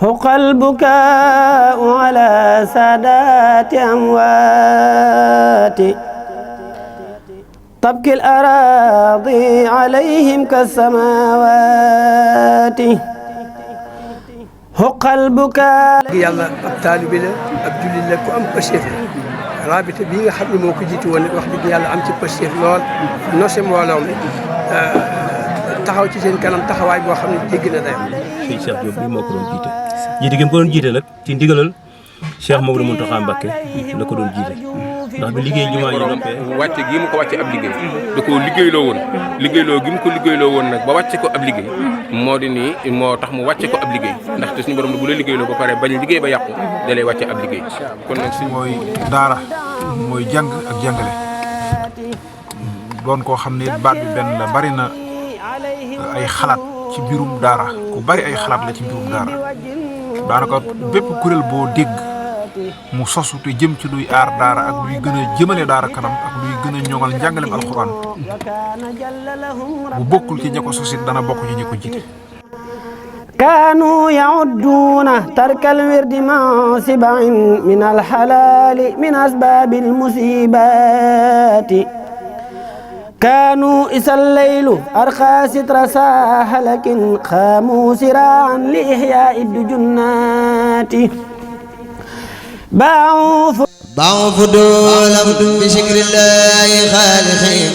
حق البكاء على سادات أموات تبكي الأراضي عليهم كالسماوات حق البكاء yàlla ab taalibe la ab jullit la ku am pëstéef la rabita bii nga xam ne moo ko jiitu woon wax dëgg yàlla am ci pëstéef lool nose mbooloo mi taxaw ci seen kanam taxawaay boo xam ne jégg na dayoo. Sëñ Cheikh Diop bii moo ko doon jiite jiite gi mu ko doon jiite nag ci ndigalal Cheikh Mamadou Mountakha Mbacké la ko doon jiite ndax bi liggéey jumaa yi noppee wàcce gi mu ko wàcce ab liggéey da ko liggéeyloo woon liggéeyloo gi mu ko liggéeyloo woon nag ba wàcce ko ab liggéey moo di nii moo tax mu wàcce ko ab liggéey ndaxte suñu borom bu la liggéeyloo ba pare bañ liggéey ba yàqu da lay wàcce ab liggéey kon nag si mooy daara mooy jàng ak jàngale doon koo xam ne baat bi benn la bari na ay xalaat ci mbirum daara ku bari ay xalaat la ci mbirum daara daanaka bépp kuréel boo dégg mu sosu te jëm ci luy aar daara ak luy gën a jëmale daara kanam ak luy gën a ñoŋal njàngalem alxuraan bu bokkul ci ña ko sosit dana bokk ci ñi ko jiite. كانوا يعدون ترك الورد منصبا من الحلال من أسباب المصيبات كانوا إذا الليل أرخى ستر ساح لكن قاموا سراعا لإحياء الدجنات باعوا فضولا بشكر الله خالقين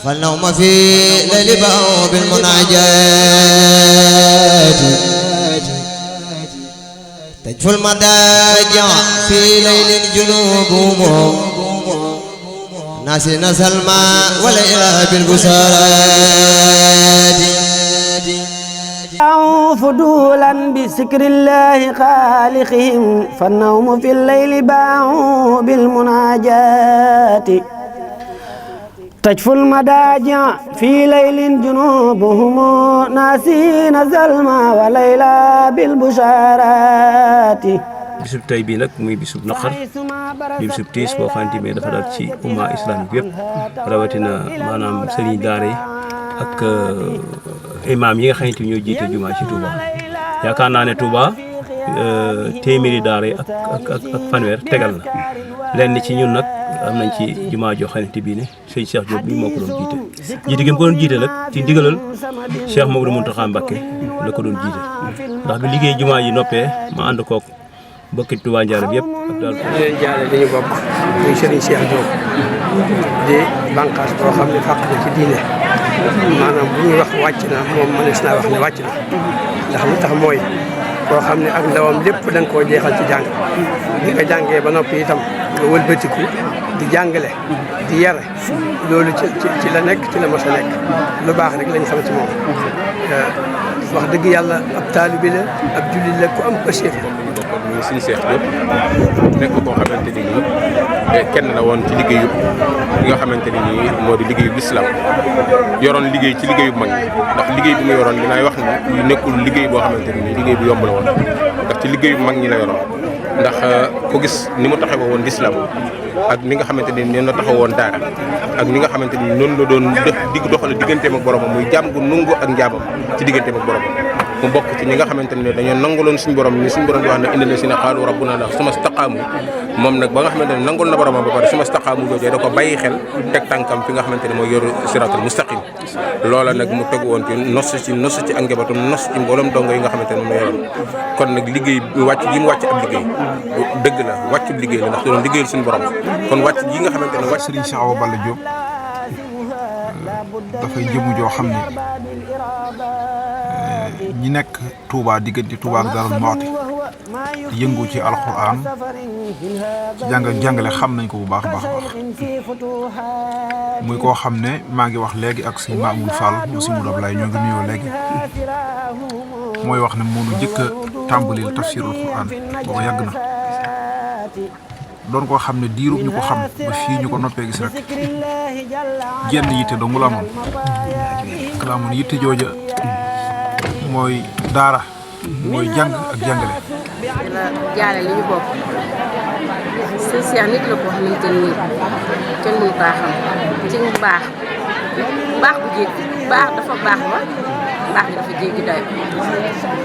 فالنوم في ليل باعوا بالمناجات تجفو المضاجع في ليل جنوبهم ناسين سلمى وليلى بالبشارات باعوا فضولا بذكر الله خالقهم فالنوم في الليل باعوا بالمناجات تجفو المضاجع في ليل جنوبهم ناسين سلمى وليلى بالبشارات bisub tey bii nag muy bisub naqar di bisub tiis boo xamante ni dafa daal ci umma islamique yëpp rawatina maanaam sëriñ daara yi ak imaam yi nga xamante ni ñoo jiite jumaa ci Touba yaakaar naa ne Touba téeméeri daara yi ak fanweer tegal na lenn ci ñun nag am nañ ci jumaa joo xamante bii ne sëñ Cheikh Diop bii moo ko doon jiite jiite gi mu ko doon jiite nag ci ndigalal Cheikh Mamadou Mountakha Mbacké la ko doon jiite ndax bi liggéey jumaa yi noppee ma ànd kook bokki Touba Ndiarème yëpp ak daal di leen jaale dañu bokk muy Serigne Cheikh Diop di bànqaas boo xam ne fàq na ci diine maanaam bu ñuy wax wàcc na moom mënees naa wax ne wàcc na ndax li tax mooy koo xam ne ak ndawam lépp da nga koo jeexal ci jàng di nga jàngee ba noppi itam nga wëlbatiku di jàngale di yare loolu ci la nekk ci la mos a nekk lu baax rek lañ xam ci moom wax dëgg yàlla ab taalibe la ab jullit la ku am pëstéef la. muy Sëñ Cheikh Diop nekk koo xamante ni nii kenn la woon ci liggéeyu li nga xamante ni nii moo di liggéeyu lislaam yoroon liggéey ci liggéeyu mag ndax liggéey bi mu yoroon dinaay wax ni nekkul liggéey boo xamante ni nii liggéey bu yomb la woon ndax ci liggéeyu mag ñi la yoroon ndax ko gis ni mu taxawoo woon lislaam ak ni nga xamante ni noonu la taxawoo woon daara ak ni nga xamante ni noonu la doon doxale digganteem ak boromam muy jaam gu nungu ak njaamam ci digganteem ak boromam mu bokk ci ñi nga xamante ne dañoo nanguloon suñu borom ni suñu borom di wax ne inna lasina qaalu rabbuna Allah summa staqaamu moom nag ba nga xamante ne nangul na boromam ba pare summa staqaamu joojee da ko bàyyi xel teg tànkam fi nga xamante ne mooy yoru siraatul mustaqim loola nag mu tegu woon ci nos ci ak njabootam nos ci mboolem dongo yi nga xamante ne moom la yoroon kon nag liggéey wàcc gi mu wàcc ab liggéey dëgg la wàccub liggéey la ndax doon liggéeyal suñu borom kon wàcc gi nga xamante ne wàcc Serigne Cheikh Awa Balla Diop dafay jëmu joo xam ne ñi nekk Touba diggante Touba ak Darou Mouhty yëngu ci alxuraan ci jàng ak jàngale xam nañ ko bu baax a baax muy koo xam ne maa ngi wax léegi ak sëñ Mamoul Fall mu si mu Ablaye ñoo ngi nuyoo léegi mooy wax ne moo nu njëkk a tàmbalil tafsirul Qur'an booba yàgg na doon koo xam ne diirub ñu ko xam ba fii ñu ko noppee gis rek jenn yitte dong la amoon yitte jooja mooy daara mooy jàng ak jàngale. la jaale li ñu bokk sëñ Cheikh nit la koo xamante ni kenn mënu kaa xam ci baax bu jékki baax dafa baax ba baax gi dafa jéggi dayo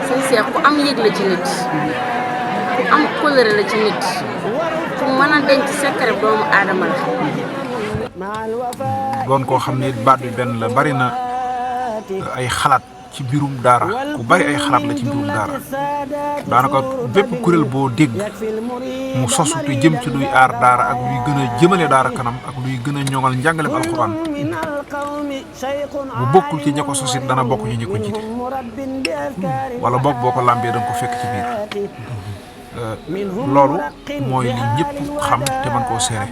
sëñ Cheikh ku am yëg la ci nit ku am kóllëre la ci nit ku mën a denc secret doomu aadama la. doon koo xam ne baat bi benn la bari na ay xalaat ci mbirum daara ku bari ay xalaat la ci mbirum daara daanaka bépp kuréel boo dégg mu sosu te jëm ci luy aar daara ak luy gën a jëmale daara kanam ak luy gën a ñoŋal njàngalem alxuraan bu bokkul ci ña ko sosit dana bokk ci ñi ko jiite wala bokk boo ko làmbee da nga ko fekk ci biir loolu mooy li ñëpp xam te man koo seere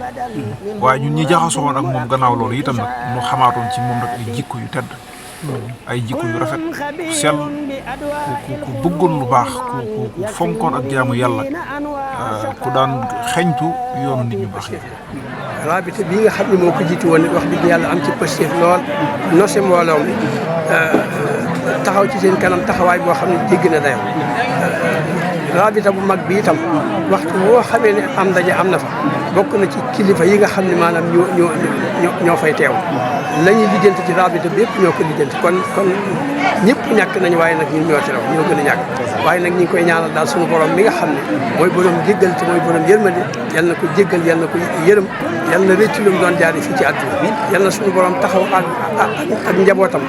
waaye ñun ñi jaxasoo woon ak moom gannaaw loolu itam nag ñu xamaatoon ci moom nag ay jikko yu tedd ay jikko yu rafet ku sell ku bëggoon lu baax ku fonkoon ak jaamu yàlla ku daan xeñtu yoonu nit ñu baax yi. rabita bii nga xam ne moo ko jiitu woon wax dëgg yàlla am ci positif lool nose mbooloo mi taxaw ci seen kanam taxawaay boo xam ne jéggi na dayoo rabita bu mag bi itam waxtu boo xamee ne am ndaje am na fa bokk na ci kilifa yi nga xam ne maanaam ñoo fay teew la ñuy lijjanti ci rabita bi yëpp ñoo ko lijjanti kon ñëpp ñàkk nañu waaye nag ñun ñoo ci raw ñoo gën a ñàkk waaye nag ñu ngi koy ñaanal daal suñu borom mi nga xam ne mooy borom jéggal te mooy borom yërmande yal na ko jéggal yal na ko yërëm yal na rëcc lu mu doon jaari fii ci àdduna yal na suñu borom taxaw ak njabootam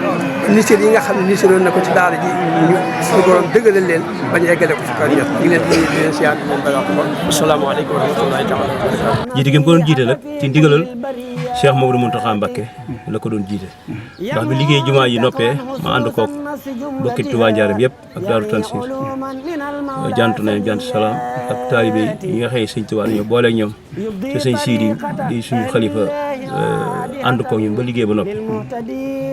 nisër yi nga xam ne nisëroon na ko ci daara ji ñu suñu borom dëggalal leen bañ eggale ko fi kaw ñëpp ñu ngi leen di leen siyaar leen ba wax ko asalaamaaleykum wa rahmatullahi taala jiite gi mu ko doon jiite nag ci ndigalal Cheikh Mamadou Mountakha Mbacké la ko doon jiite ndax bi liggéey jumaa yi noppee ma ànd koog bokki Touba Njaareem yëpp ak Daaru Tansiir jant nañ jant salaam ak taalibe yi nga xëy sëñ Tuubaa ñu boole ñoom te sëñ Siidi di suñu xalifa ànd koog ñun ba liggéey ba noppi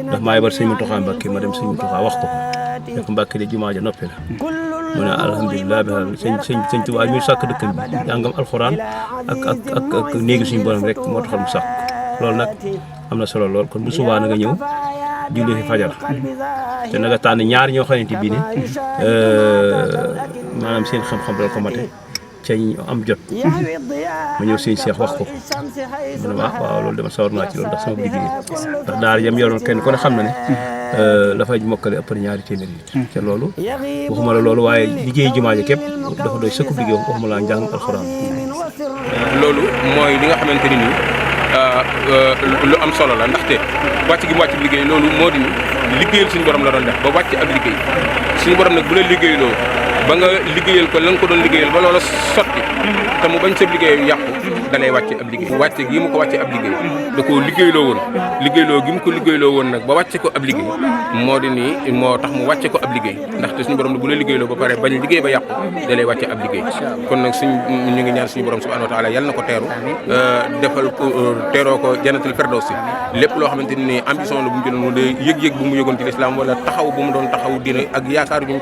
ndax maa yebal sëñ Mountakha Mbacké ma dem sëñ Mountakha wax ko nekk Mbacké de jumaa ja noppi la mu ne alhamdulilah bi sëñ Tuubaa ñu sàkk dëkkam bi jàngam alxuraan ak néegi suñu borom rek moo taxal mu sàkk loolu nag am na solo lool kon bu subaa na nga ñëw julli fi fajar te na nga tànn ñaar ñoo xamante bii ne maanaam seen xam-xam dal ko mate ca ñu am jot ma ñëw sëñ Cheikh wax ko mu ne waaw loolu dama sawar naa ci loolu ndax sama liggéey ndax daara yam yoroon kenn ku ne xam na ne dafay mokkale ëpp na 2 téeméer yi te loolu waxuma la loolu waaye liggéey jumaa ji képp dafa doy sëkkub liggéey waxuma laa njàng alxuraan loolu mooy li nga xamante ni nii lu am solo la ndaxte wàcc gi mu wàcc liggéey loolu moo di ni liggéeyal suñu borom la doon def ba wàcc ab liggéey suñu borom nag bu la liggéeyloo ba nga liggéeyal ko la nga ko doon liggéeyal ba loola sotti te mu bañ sa liggéey yàqu da lay wàcce ab liggéey wàcce gi mu ko wàcce ab liggéey da koo liggéeyloo woon liggéeyloo gi mu ko liggéeyloo woon nag ba wàcce ko ab liggéey moo di nii moo tax mu wàcce ko ab liggéey ndaxte suñu borom bu la liggéeyloo ba pare bañ liggéey ba yàqu da lay wàcce ab liggéey kon nag ñu ngi ñaan suñu borom subhanahu wa taala yal na ko teeru defal ko teeroo ko jannatul firdawsi lépp loo xamante ni ambition la bu mu jëloon wala yëg-yëg bu mu yëgoon ci lislaam wala taxaw bu mu doon taxaw dina ak yaakaar ñu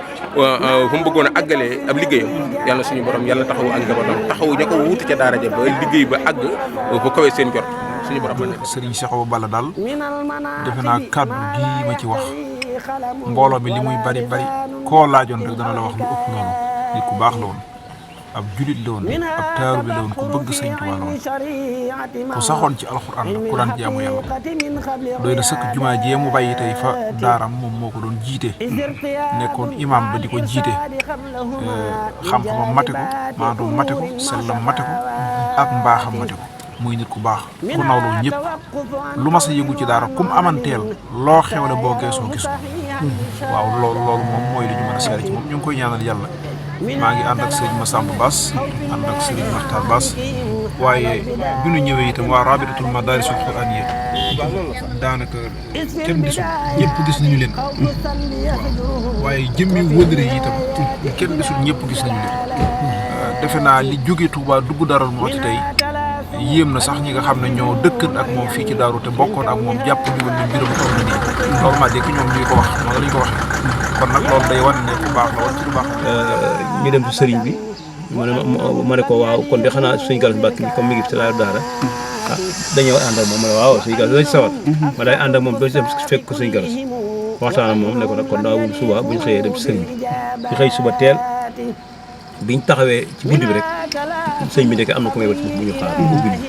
fu mu bëggoon a àggalee ab liggéeyam yàlla suñu borom yàlla taxawu ak njabootam taxawu ña ko wuute ca daara ja ba liggéey ba àgg ba kawee seen jot suñu borom mën na Serigne Cheikh Awa Balla daal defe naa kàddu gii ma ci wax mbooloo mi li muy bari bari koo laajoon rek dana la wax lu ëpp loolu nit ku baax la woon ab julit la woon ab taaru bi la woon ku bëgg Sëñ Tuubaa la woon ku saxoon ci alxuraan la ku daan jaamu yàlla doy na sëkk jumaa jee mu bàyyi tey fa daaram moom moo ko doon jiite nekkoon imam ba di ko jiite xam-xamam mate ko maanaam mate ko sellam mate ko ak mbaaxam mate ko muy nit ku baax ku nawloo ñëpp lu mas a yëngu ci daara kum amanteel loo xewle boo geesoo gis ko waaw loolu moom mooy li ñu mën a seere ci moom ñu ngi koy ñaanal yàlla maa ngi ànd ak sëriñ Massamba Bass ànd ak sëriñ Makhtar Bass waaye bi ñu ñëwee itam waa rabitatul madarisul quraaniyya daanaka kenn gisul ñëpp gis nañu leen waaye jëmmi wëndëre yi itam kenn gisul ñëpp gis nañu leen defe naa li jóge Touba dugg Darou Mouhty tey yéem na sax ñi nga xam ne ñoo dëkkan ak moom fii ci daaru te bokkoon ak moom jàpp ni woon ne mbiram toll na nii loolu maa dégg ñoom ñuy ko wax noonu la ñu ko waxee kon nag loolu day wan ne ku baax la woon ci lu baax ñu dem ci sëriñ bi ma ne ko waaw kon de xanaa suñu Gallas Mbacké bi comme mi ngi ci laa daara dañoo ànd ak moom ma ne waaw suñu Gallas dañ sawar ma day ànd ak moom doo ci dem fekk ko suñu Gallas waxtaan ak moom ne ko nag kon daa wul suba buñ xëyee dem ci sëriñ bi ñu xëy suba teel biñ taxawee ci bunt bi rek sëñ bi nekk am na ku may wër ci bu ñu xaar bu julli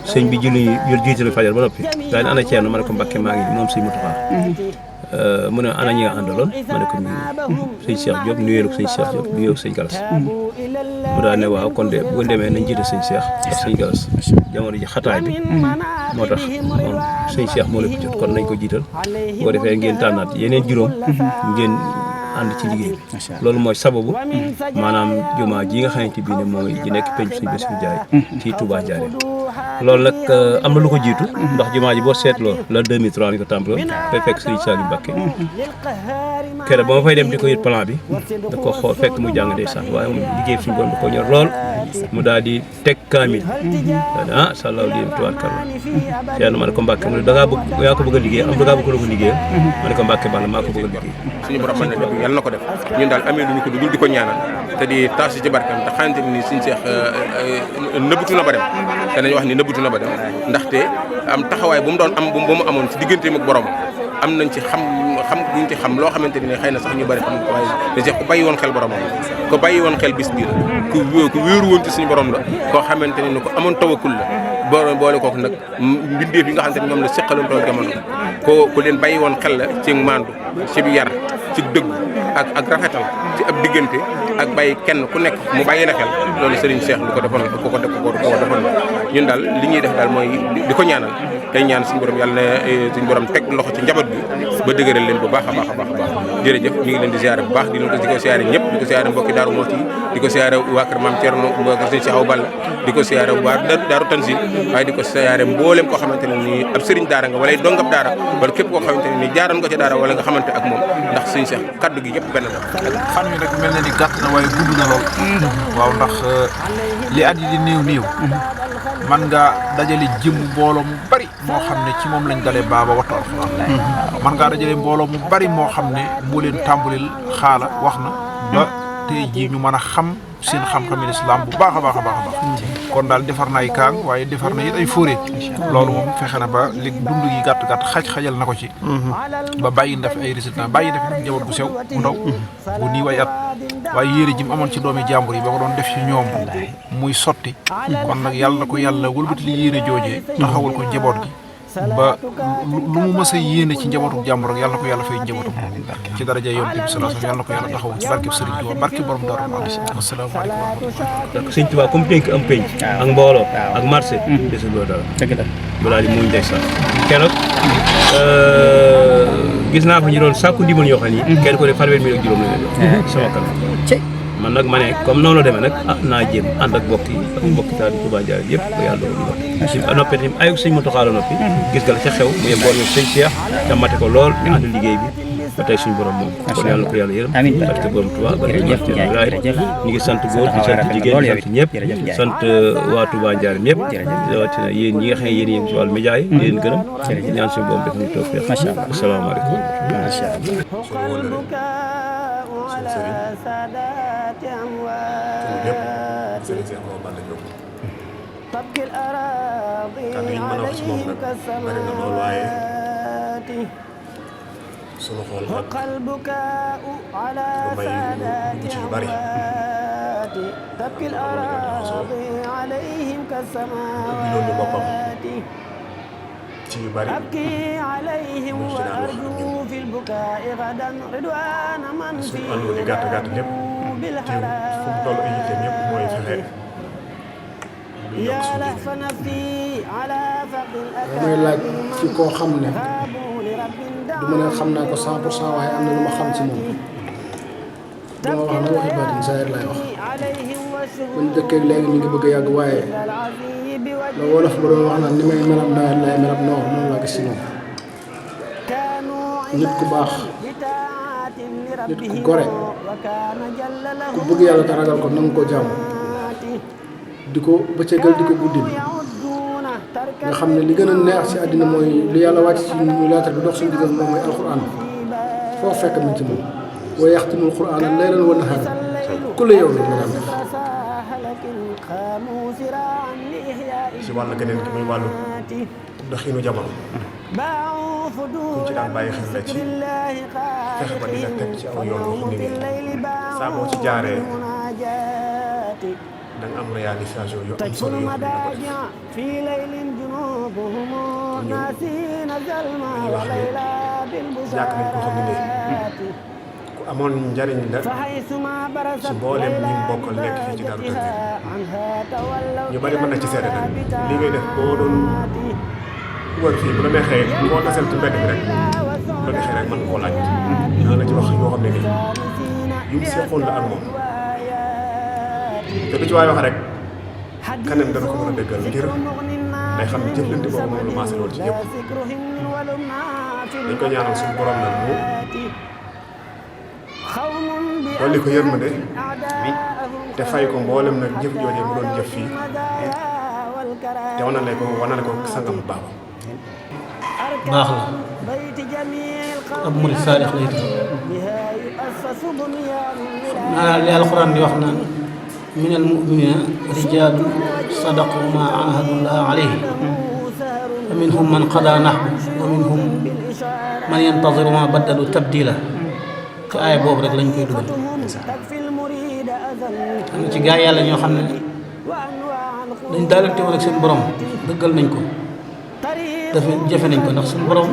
sëñ bi julli yor jiitalu fajar ba noppi daal di ana Ceerno ma ne ko Mbacké maa ngi moom sëñ Mountakha mu ne ana ñi nga àndaloon ma ne ko sëñ Cheikh Diop nuyee ko sëñ Cheikh Diop nuyee ko sëñ Galas mu daal ne waaw kon de bu demee nañ jiite sëñ Cheikh ak sëñ Galas jamono ji xataay bi moo tax moom sëñ Cheikh moo la ko jot kon nañ ko jiital boo defee ngeen tànnaat yeneen juróom ngeen ànd ci liggéey bi loolu mooy sababu maanaam jumaa ji nga xamante bi ne mooy ji nekk penc sëñ Bassirou Ndiaye ci Touba Ndiarème loolu nag am na lu ko jiitu ndax jumaa ji boo seetloo la 2003 lañ ko tàmbaloon fay fekk Serigne Saliou Mbacké keroog ba ma fay dem di ko yët plan bi da ko xool fekk mu jàng ndeysaan waaye mu liggéey suñu borom da ko ñor lool mu daal di teg kaamil ah sàllaaw di tubaarkalla yaa ma ne ko Mbacké mu ne da ngaa bëgg yaa ko bëgg a liggéey am da ngaa bëgg a liggéey ma ne ko Mbacké bala maa ko bëgg a liggéey suñu borom mën na def yàlla na ko def ñun daal amee luñu ko dugul di ko ñaanal te di taas ci barkeem te xamante ni suñu Seex nëbbatu na ba dem te nañu wax ni nëbbatu na ba dem ndaxte am taxawaay bu mu doon am bu mu amoon ci digganteem ak borom am nañ ci xam guñ ci xam loo xamante ni xëy na sax ñu bari xam ko waaye da Seex ku bàyyi woon xel boromam ko bàyyi woon xel bis biir ku wéeru woon ci suñu borom la koo xamante ni ko amoon tawakkul la boole kooku nag mbindeef yi nga xamante ni ñoom la seqaloon tool jamono ku leen bàyyi woon xel la ci maandu ci bi yar ci dëgg ak rafetal ci ab diggante ak bàyyi kenn ku nekk mu bàyyi la xel loolu Serigne Cheikh lu ko defoon ku ko defoon ñun daal li ñuy def daal mooy di ko ñaanal tey ñaan suñu borom yàlla ne suñu borom teg loxo ci njaboot bi ba dëgëral leen bu baax a baax a baax a baax jërëjëf ñu ngi leen di ziare bu baax di ko ziare ñëpp di ko ziare mbokki Daaru Muxti di ko ziare waa kër Maam Thierno waa kër Serigne Cheikh Awa Balla di ko ziare waa Daaru Tanzil waaye di ko ziare mboolem koo xamante ne nii ab Serigne daara nga wala dongab daara wala képp koo xamante ne nii jaaroon nga ci daara wala nga xamante ak moom ndax Serigne Cheikh kaddu gi yëpp benn la fan mi nag mel na ni gàtt na waaye gudd na lool waaw ndax li at yi di néew man nga dajale jëm mbooloo mu bari moo xam ne ci moom lañ dalee baaba wattu alxuraan man ngaa dajale mbooloo mu bari moo xam ne moo leen tàmbalil xaala wax na ba tey jii ñu mën a xam seen xam-xami lislaam bu baax a baax a baax a baax kon daal defar na ay kaang waaye defar na it ay fóore loolu moom fexe na ba li dund gi gàtt-gàtt xajal na ko ci ba bàyyi na fi ay résultats bàyyi na fi nag njaboot bu sew bu ndaw bu nii way at waaye yére ji mu amoon ci doomi jàmbur yi ba ko doon def ci ñoom muy sotti kon nag yàlla na ko yàlla wëlbati li yéene joojee taxawal ko njaboot gi ba lu mu mës a yéene ci njabootu jàmbur ak yàlla na ko yàlla fay njabootu ci daraja Yonent bi sallallahu alayhi wasallam yàlla na ko yàlla taxaw ci barkeb Sëriñ Tuubaa barke borom Daaru Muxti asalaamaaleykum wa rahmatulah. Sëriñ Tuubaa comme dénk am penc ak mbooloo ak marché desul loolu dara dëgg la bu daal di muñ day sax keroog gis naa fa ñu doon sàkku ndimbal yoo xam ni kenn ko ne fanweer mi ak juróom la leen sama kanam man nag ma ne comme noonu la demee nag naa jéem ànd ak mbokk yi ak mbokk taal bi Touba Ndiarème yëpp ba yàlla doon si noppee tamit ayuk sëñ Mountakha la noppi gis nga la ca xew mu yem bool sëñ Cheikh te mate ko lool ñu ànd liggéey bi ba tey suñu borom moom kon yàlla na ko yàlla yërëm parce que borom Touba ñu ngi sant góor di sant jigéen di sant ñëpp sant waa Touba Ndiarème ñëpp rawatina yéen ñi nga xam ne yéen yéen ci wàllu média yi di leen gërëm ñaan suñu borom def ñu toog feex asalaamaaleykum kàddu yi ñu mën a wax ci moom nag bari na lool waaye sunu xool nag du may ñu ci yu bari ubbiloon ñu boppam ci yu bari mu ci daan wax ak ñun suñu àndoon di gàtt gàtt lépp te fu mu toll ay yitte ñëpp mooy fexe damay laaj ci koo xam ne du ma ne xam naa ko 100% waaye am na lu ma xam ci moom dama wax na waxi baatin saayir laay wax buñ dëkkee léegi ñu ngi bëgg a yàgg waaye la wolof ba doon wax naan ni may melab nawet lay melab noor noonu laa gis ci moom nit ku baax nit ku gore ku bëgg yàlla te ragal ko nangu ko jàmm di ko bëccëgal di ko guddil nga xam ne li gën a neex ci àddina mooy li yàlla wàcc ci ñu lettre bi dox suñu digal moom mooy alquran foo fekk min ci moom wa yaxtimul quran laylan wa naharan kulla yawmin la daan def ci wàllu geneen gi muy wàllu doxinu jamono kuñ ci daan bàyyi xel la ci fexe ba di la teg ci aw yoon wax ni saa boo ci jaaree da nga am réalisation yu am solo yoo xam ne ko def ñun dañuy wax ni ñàkk nañ ko xam ne ku amoon njariñ la ci mboolem ñi bokkal nekk fii ci Daaru Tanzil ñu bari mën na ci seede nag li ngay def boo doon wër fii bu la neexee boo tasel ci mbedd bi rek bu la neexee rek mën nga koo laaj dana la ci wax yoo xam ne nii yu mu seqoon la ak moom te du ci waay wax rek kanam dana ko mën a dëggal ngir day xam ne jëflante boobu moom lu maase lool ci ñëpp dañ ko ñaanal suñu borom nag mu dolli ko yërmande te fay ko mboolem nag jëf joojee mu doon jëf fii te wanale ko sangam baaba baax la ab murid saalix lay tax xam naa li alxuraan di wax naan min al muminina rijaalun sadaqu ma ahadullah alayhi fa minhum man qada nahbu wa minhum man yantaziru ma baddalu tabdila ci aaya boobu rek lañ koy dugal am na ci gaa yàlla ñoo xam ne dañ daalante woon ak seen borom dëggal nañ ko dafa jëfe nañ ko ndax suñu borom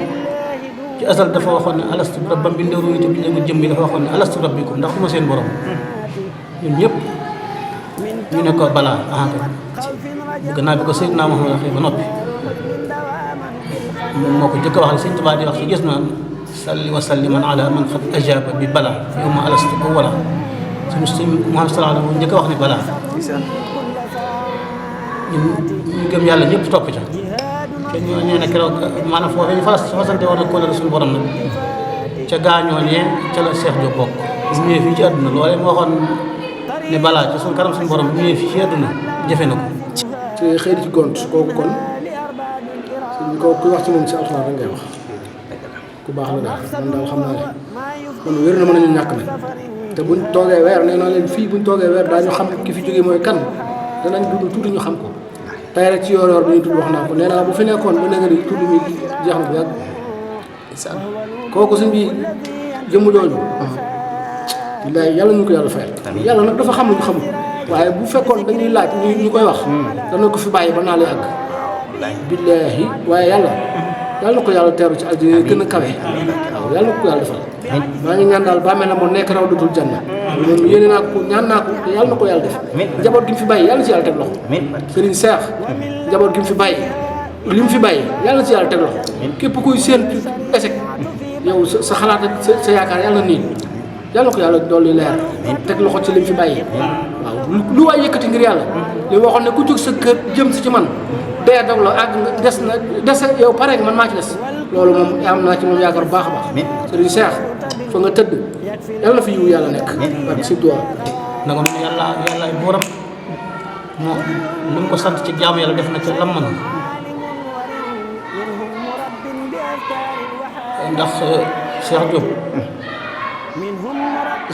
ci asal dafa waxoon ne alastu bi rabbam bindee ruuy te bindee jëm bi dafa waxoon ne alastu rabbikum ndax duma seen borom ñun ñëpp ñu ne ko balaa gannaaw bi ko Seydina Muhammad waxee ba noppi moom moo ko jëkk a wax ne Sëñ Tuubaa di wax ci gis naan salli wa salliman ala man qad ajaba bi balaa yow ma alastu ko wala suñu Sëñ Muhammad sallallahu alayhi wa sallam njëkk a wax ne balaa ñu gëm yàlla ñëpp topp ca te ñoo ne keroog maanaam foofu ñu fasante woon ak kóllëre suñu borom nag ca gaañooñee ca la Cheikh Diop bokk bu ñëwee fii ci àdduna loolee moo waxoon ne balaa ci suñu kanam suñu borom bu ñëwee fii ci àdduna jëfe na ko te xëy ci gont kooku kon suñ ko kuy wax ci moom ci alxuraan rek ngay wax ku baax la daal man daal xam naa ne man wér na mën nañu ñàkk nag te buñ toogee weer nee naa leen fii buñ toogee weer daañu xam ki fi jógee mooy kan danañ dund tuuti ñu xam ko tey rek ci yoor bi ñu tudd wax naa ko nee naa bu fi nekkoon ba léegi tudd mi jeex na bu yàgg kooku suñ bi jëmm jooju billaay yàlla ñu ko yàlla fayal yàlla nag dafa xam lu ñu xamul waaye bu fekkoon dañuy laaj ñu koy wax dana ko fi bàyyi ba naa lay àgg billaahi waaye yàlla na ko yàlla teeru ci àddina gën a kawe waaw yàlla na ko yàlla defal maa ngi ñaan daal ba mel ne moo nekk raw dutul janna loolu yéene naa ko ñaan naa ko te yàlla na ko yàlla def njaboot gi mu fi bàyyi yàlla na ci yàlla teg loxo Serigne Cheikh njaboot gi mu fi bàyyi li mu fi bàyyi yàlla na ci yàlla teg loxo képp kuy seen échec yow sa xalaat ak sa yaakaar yàlla nii yàlla na ko yàlla dolli leer teg loxo ci li mu fi bàyyi waaw lu waay yëkkati ngir yàlla li waxoon ne ku jóg sa kër jëm si ci man dee dog la àgg nga des yow pare nga man maa ci des loolu moom am naa ci moom yaakaar bu baax a baax Serigne Cheikh fa nga tëdd yàlla na fi yiw yàlla nekk ak si doa na ko noonu yàlla ay booram moo lu mu ko sant ci jaamu yàlla def na ci lam man ndax Cheikh Diop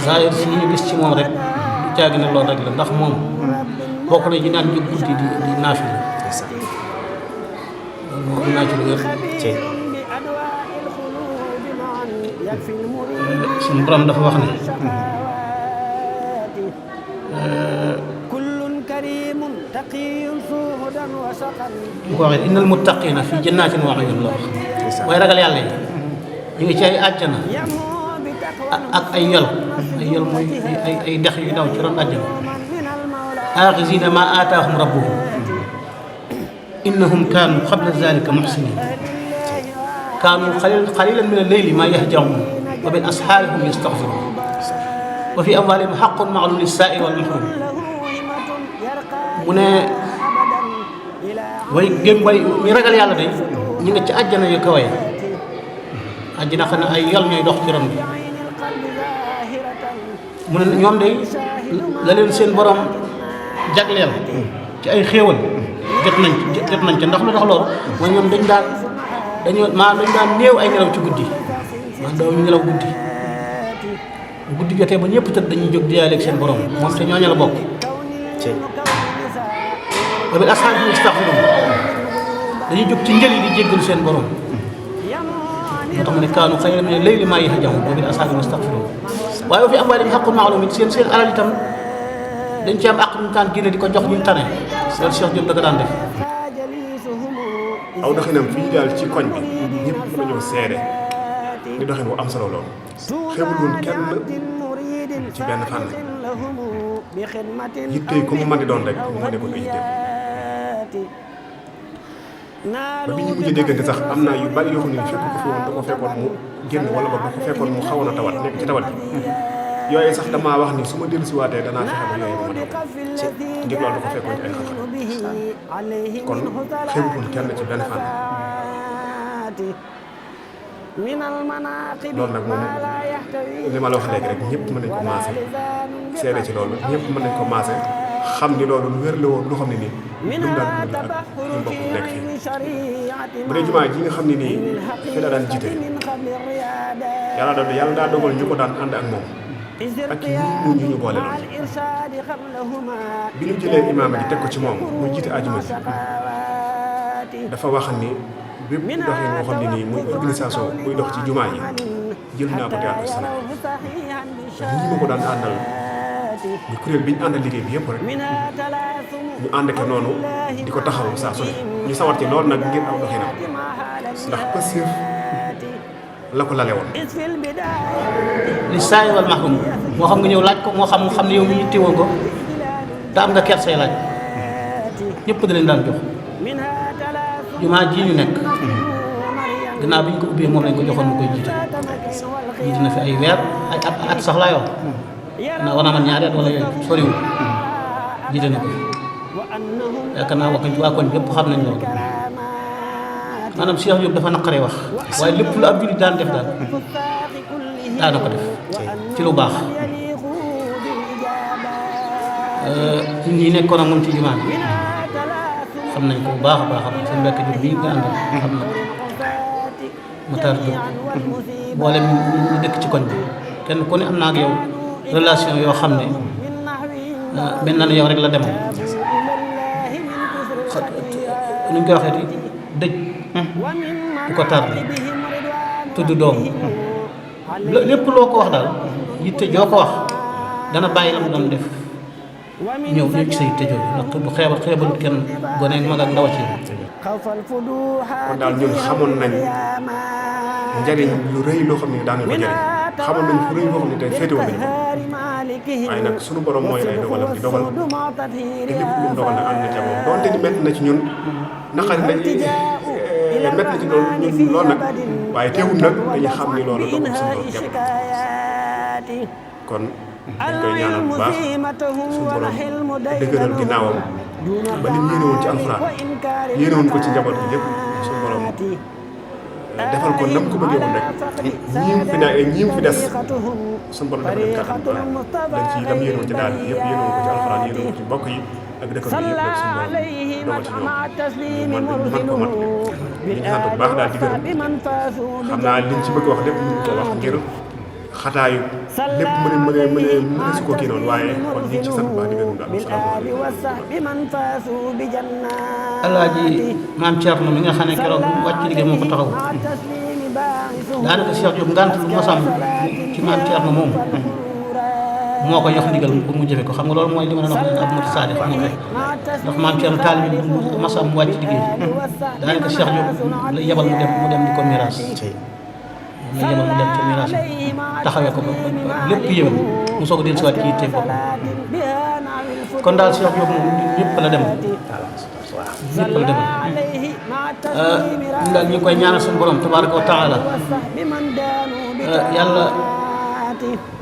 zaahir si ñu gis ci moom rek du caagi ne loolu rek la ndax moom bokk na ji naan jóg guddi di naafi la loolu am naa ci lu wér suñu borom dafa wax ne bu ko waxee innal muttaqina fi jannatin wa uyun la wax mooy ragal yàlla yi ñu ngi ci ay àjjana ak ay yol mooy ay dex yu daw ci ron àjjana aaxizina ma aataahum rabbuhum innahum kaanu qabla zalika muxsinin kaanu qalilan min al-layli ma yahjaun wa bil ashaari hum yastaghfirun wa fi amwaalihim haqqun ma'luum lis-saa'ili wal mahruum mu ne way ñu ragal yàlla de ñu nga ci àjjana yu kawe àjjana xam ne ay yol ñooy dox ci ron bi mu ne ñoom de la leen seen borom jagleel ci ay xéewal jot nañ ca ndax lu tax loolu mooy ñoom dañ daan néew ay nelaw ci guddi maa daaw ñu nelaw guddi jotee ba ñëpp tëdd dañuy jóg di yaale ak seen borom moom te ñooñu la bokk wa bil ashaari hum yastaghfiruun dañuy jóg ci njël yi di jéggalu seen borom moo tax mu ne kaanu xayran mina layli maa yahjaun wa bil ashaari hum yastaghfiruun waaye fi amwaalihim haqqun ma'luum it seen alal itam dañ ci am àq ñu kaan génne di ko jox ñu tane loolu Cheikh Diop da ko daan def aw doxinam fii daal ci koñ bi ñëpp mën nañoo seede ni doxin bu am solo lool xewul woon kenn ci benn fànn yitte yi ku mu mën di doon rek moo nekkoon ay yitte ba bi ñu mujj déggante sax am na yu bari yoo xam ne fekk ko fi woon da ko fekkoon mu génn wala ba da ko fekkoon mu xawoon a tawat nekk ci tawat bi yooyu sax damaa wax ni su ma dellu si waatee danaa fexe ba yooyu ma daw ngir loolu da ko fekkoon ci ay xam-xam kon xewutoon kenn ci benn fànn loolu nag moom li ma la wax léegi rek ñëpp mën nañ ko maase seede ci loolu ñëpp mën nañ ko maase xam ni loolu lu wér la woon lu xam ne nii lu mu daan dund ak ñu mbokk nekk fii bu dee jumaa ji nga xam ne nii fi la daan jiite yàlla daa dogal ñu ko daan ànd ak moom ak ñu ñu boole loolu bi ñu jëlee imaam ji teg ko ci moom mu jiite àjjuma ji dafa wax ni bépp doxin moo xam ne nii muy organisation muy dox ci jumaa yi jël naa ko théâtre Sénégal ñi ma ko daan àndal ñu kuréel bi ñu àndal liggéey bi yëpp rek ñu ànd ke noonu di ko taxaw saa su ne ñu sawar ci loolu nag ngir aw doxinam ndax pësir la ko lale woon li saay wal mahrum moo xam nga ñëw laaj ko moo xam nga xam ne yow mi yittewoo ko te am nga kersay laaj ñëpp da leen daan jox jumaa ji ñu nekk gannaaw bi ñu ko ubbee moom lañ ko joxoon mu koy jiite na fi ay weer ay at sax laa yor naa war naa man ñaari at wala yooyu soriwul jiite na ko yaakaar naa waa koñ bépp xam nañ loolu maanaam Cheikh Diop dafa naqaree wax waaye lépp lu ab jullit daan def daal daana ko def ci lu baax ñun ñi nekkoon ak moom ci jumaa bi xam nañ ko bu baax a baax a baax seen mbokk jur bii nga àndal xam na Matar Diop boole ñu dëkk ci koñ bi kenn ku ne am naa ak yow relation yoo xam ne mel na ne yow rek la demal nu ñu koy waxee dëj du ko tardé tudd doom lépp loo ko wax daal yitte joo ko wax dana bàyyi la mu doon def ñëw ci sa yitte jooju ndax bu xeebal kenn gone mag ak ndaw ci kon daal ñun xamoon nañ njariñ lu rëy loo xam ne daanañ ko jëriñ xamoon nañ fu rëy loo xam ne tey féetewoon nañu ko waaye nag sunu borom mooy ay dogalam di dogal te lépp lu mu dogal nag ànd na ca moom donte ni métti na ci ñun naqari nañ métti na ci loolu ñun loolu nag waaye teewul nag dañu xam ni loolu dogal suñu borom jàpp kon dañ koy ñaanal bu baax suñu borom dëgëral ginnaawam ba li mu yéene woon ci alxuraan yéene woon ko ci njaboot bi lépp suñu borom defal ko nam ko bëggee woon rek ñi mu fi des suñu borom defal leen kàttan ba dañ ci lam yéene woon ci daal yëpp yéene woon ko ci alxuraan yéene woon ko ci mbokk yi ak dëkkam bi yëpp rek suñu borom dogal ci ñoom man ko mat ñu ngi sant bu baax daal di gërëm xam naa liñ ci bëgg wax lépp ñu ko wax ngir xataayu lépp mën si ko kii noonu waaye kon ñu ngi ci sant bu baax di gërëm daal alaaji maam Thierno mi nga xam ne keroog bu wàcc liggéey moo ko taxaw daanaka Cheikh Diop ngant lu mosam ci maam Thierno moom moo ko jox ndigal pour mu jëfe ko xam nga loolu mooy li ma doon wax ne ab murid saadiq moo koy ndax maam Thierno taalibe bi bu mosam mu wàcc liggéey daanaka Cheikh Diop la yebal mu dem di ko miraas ñu yemal mu dem ca miraas taxawee ko ba lépp yëwén mu soog a dellu si waat ci yitte bopp kon daal Cheikh Diop moom ñëpp la dem ñëpp la dem ñun daal ñu ngi koy ñaanal suñu borom tabaraka wa taala yàlla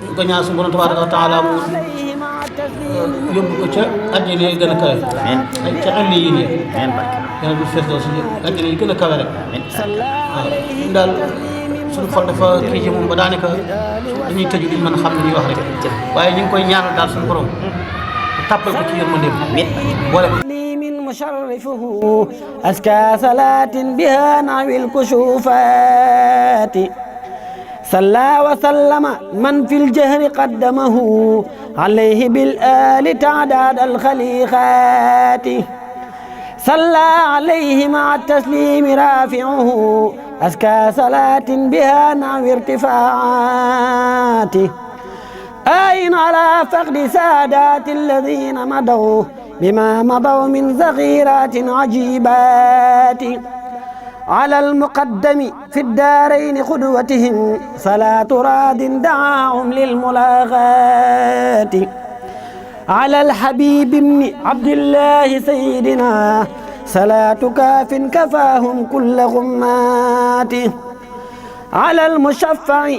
ñu ko ñaanal suñu borom tabaraka wa taala mu yóbbu ko ca àjjana yi gën a kawe ak ca àll yi nii yàlla bu fees doo si àjjana yi gën a kawe rek waaw ñun daal suñu xol dafa kii ci moom ba daanaka dañuy tëju duñ mën a xam ne ñuy wax rek waaye ñu ngi koy ñaanal daal suñu borom tàppal ko ci yërmandeem boole مشرفه أزكى صلاة بها نعوي الكشوفات صلى وسلم من في الجهر قدمه عليه بالآل تعداد الخليقات صلى عليه مع التسليم رافعه أزكى صلاة بها نعوي ارتفاعات آين على فقد سادات الذين مضوا بما مضوا من زغيرات عجيبات على المقدم في الدارين قدوتهم صلاة راد دعاهم للملاغات على الحبيب بن عبد الله سيدنا صلاة كاف كفاهم كل غمات على المشفع